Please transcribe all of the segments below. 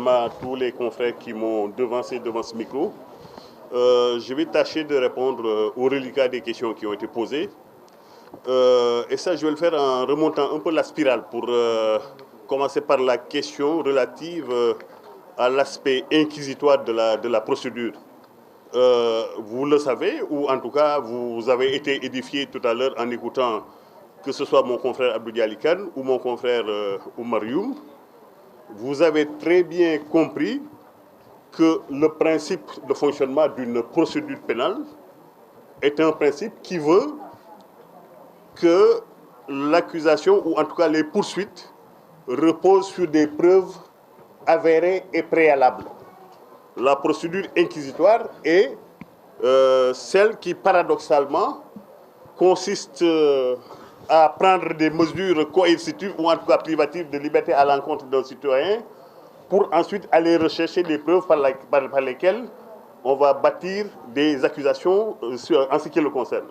À tous les confrères qui m'ont devancé devant ce micro. Je vais tâcher de répondre aux reliquats des questions qui ont été posées. Et ça, je vais le faire en remontant un peu la spirale pour commencer par la question relative à l'aspect inquisitoire de la procédure. Vous le savez, ou en tout cas, vous avez été édifié tout à l'heure en écoutant que ce soit mon confrère Abdou Diali Kane ou mon confrère Oumar Youm. Vous avez très bien compris que le principe de fonctionnement d'une procédure pénale est un principe qui veut que l'accusation, ou en tout cas les poursuites, reposent sur des preuves avérées et préalables. La procédure inquisitoire est celle qui, paradoxalement, consiste à prendre des mesures coercitives ou en tout cas privatives de liberté à l'encontre d'un citoyen pour ensuite aller rechercher des preuves par lesquelles on va bâtir des accusations en ce qui le concerne.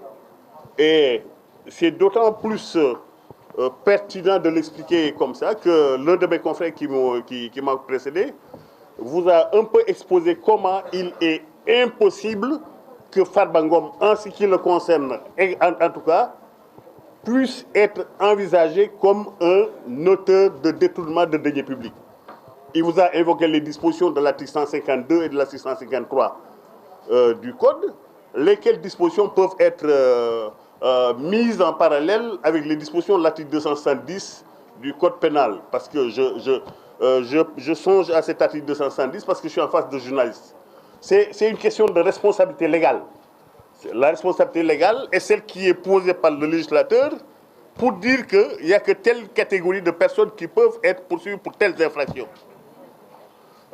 Et c'est d'autant plus pertinent de l'expliquer comme ça que l'un de mes confrères qui m'a précédé vous a un peu exposé comment il est impossible que Farba Ngom, en ce qui le concerne, en tout cas, puisse être envisagé comme un auteur de détournement de deniers publics. Il vous a invoqué les dispositions de l'article 152 et de l'article 153 du Code, lesquelles dispositions peuvent être mises en parallèle avec les dispositions de l'article 270 du Code pénal. Parce que je songe à cet article 270 parce que je suis en face de journalistes. C'est une question de responsabilité légale. La responsabilité légale est celle qui est posée par le législateur pour dire qu'il n'y a que telle catégorie de personnes qui peuvent être poursuivies pour telles infractions.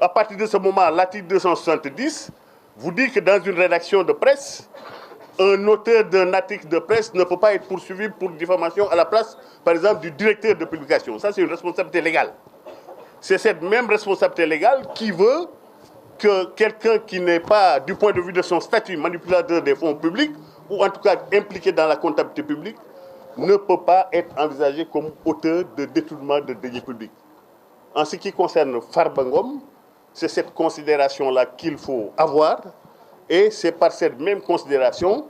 À partir de ce moment, l'article 270 vous dit que dans une rédaction de presse, un auteur d'un article de presse ne peut pas être poursuivi pour diffamation à la place, par exemple, du directeur de publication. Ça, c'est une responsabilité légale. C'est cette même responsabilité légale qui veut que quelqu'un qui n'est pas, du point de vue de son statut, manipulateur des fonds publics, ou en tout cas impliqué dans la comptabilité publique, ne peut pas être envisagé comme auteur de détournement de deniers publics. En ce qui concerne Farba Ngom, c'est cette considération-là qu'il faut avoir, et c'est par cette même considération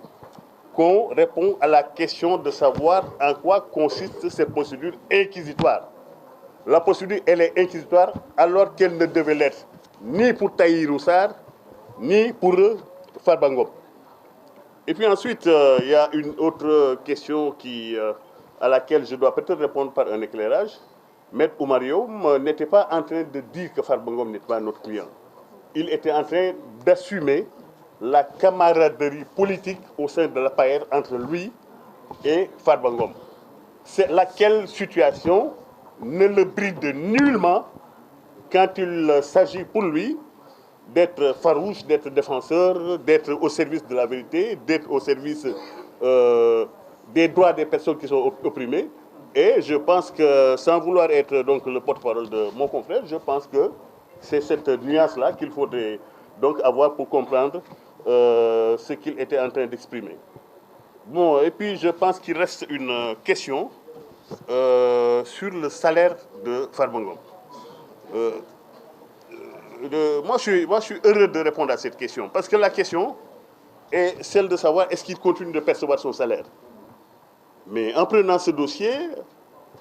qu'on répond à la question de savoir en quoi consiste cette procédure inquisitoire. La procédure, elle est inquisitoire alors qu'elle ne devait l'être ni pour Tahirou Sarr, ni pour Farba Ngom. Et puis ensuite, il y a une autre question à laquelle je dois peut-être répondre par un éclairage. Maître Oumar Youm n'était pas en train de dire que Farba Ngom n'est pas notre client. Il était en train d'assumer la camaraderie politique au sein de la PAER entre lui et Farba Ngom. C'est laquelle situation ne le bride nullement quand il s'agit pour lui d'être farouche, d'être défenseur, d'être au service de la vérité, d'être au service des droits des personnes qui sont opprimées. Et je pense que, sans vouloir être donc le porte-parole de mon confrère, je pense que c'est cette nuance-là qu'il faudrait donc avoir pour comprendre ce qu'il était en train d'exprimer. Bon, et puis je pense qu'il reste une question sur le salaire de Farba Ngom. Moi, je suis heureux de répondre à cette question, parce que la question est celle de savoir est-ce qu'il continue de percevoir son salaire. Mais en prenant ce dossier,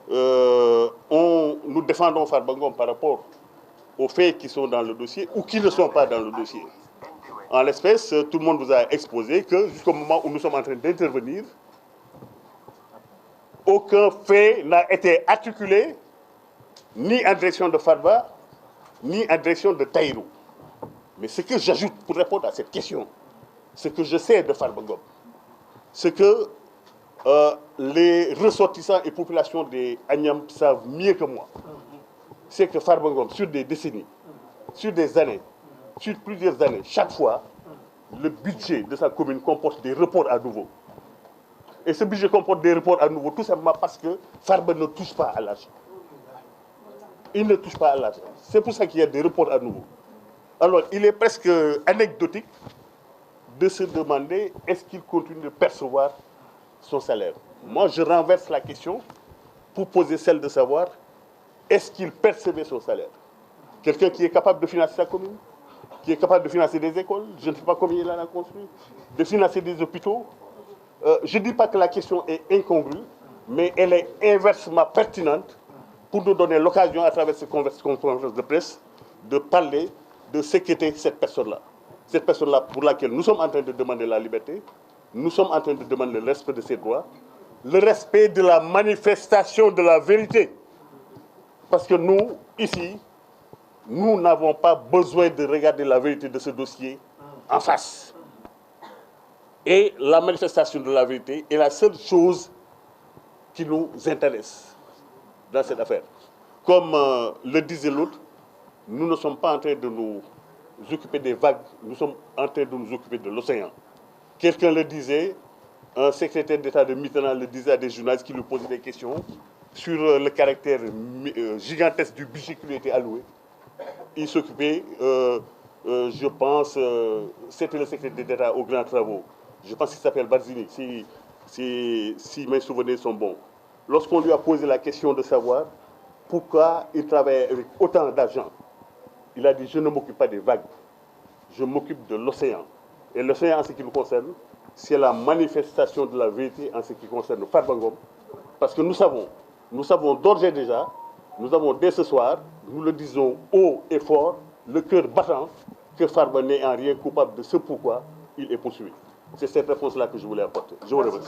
nous défendons Farba Ngom par rapport aux faits qui sont dans le dossier ou qui ne sont pas dans le dossier. En l'espèce, tout le monde vous a exposé que jusqu'au moment où nous sommes en train d'intervenir, aucun fait n'a été articulé ni en direction de Farba, ni en direction de Tahirou. Mais ce que j'ajoute pour répondre à cette question, ce que je sais de Farba Ngom, c'est que les ressortissants et populations des Agnam savent mieux que moi. C'est que Farba Ngom, sur des décennies, sur des années, sur plusieurs années, chaque fois, le budget de sa commune comporte des reports à nouveau. Et ce budget comporte des reports à nouveau tout simplement parce que Farba ne touche pas à l'argent. Il ne touche pas à l'argent. C'est pour ça qu'il y a des reports à nouveau. Alors, il est presque anecdotique de se demander est-ce qu'il continue de percevoir son salaire. Moi, je renverse la question pour poser celle de savoir est-ce qu'il percevait son salaire. Quelqu'un qui est capable de financer sa commune, qui est capable de financer des écoles, je ne sais pas combien il en a construit, de financer des hôpitaux. Je ne dis pas que la question est incongrue, mais elle est inversement pertinente pour nous donner l'occasion, à travers cette conférence de presse, de parler de ce qu'était cette personne-là. Cette personne-là pour laquelle nous sommes en train de demander la liberté, nous sommes en train de demander le respect de ses droits, le respect de la manifestation de la vérité. Parce que nous, ici, nous n'avons pas besoin de regarder la vérité de ce dossier en face. Et la manifestation de la vérité est la seule chose qui nous intéresse dans cette affaire. Comme le disait l'autre, nous ne sommes pas en train de nous occuper des vagues, nous sommes en train de nous occuper de l'océan. Quelqu'un le disait, un secrétaire d'État de Mitterrand le disait à des journalistes qui lui posaient des questions sur le caractère gigantesque du budget qui lui était alloué. Il s'occupait, je pense, c'était le secrétaire d'État aux grands travaux. Je pense qu'il s'appelle Barzini, si mes souvenirs sont bons. Lorsqu'on lui a posé la question de savoir pourquoi il travaillait avec autant d'argent, il a dit, je ne m'occupe pas des vagues, je m'occupe de l'océan. Et l'océan, en ce qui nous concerne, c'est la manifestation de la vérité en ce qui concerne Farba Ngom. Parce que nous savons d'ores et déjà, nous avons dès ce soir, nous le disons haut et fort, le cœur battant, que Farba n'est en rien coupable de ce pourquoi il est poursuivi. C'est cette réponse-là que je voulais apporter. Je vous remercie.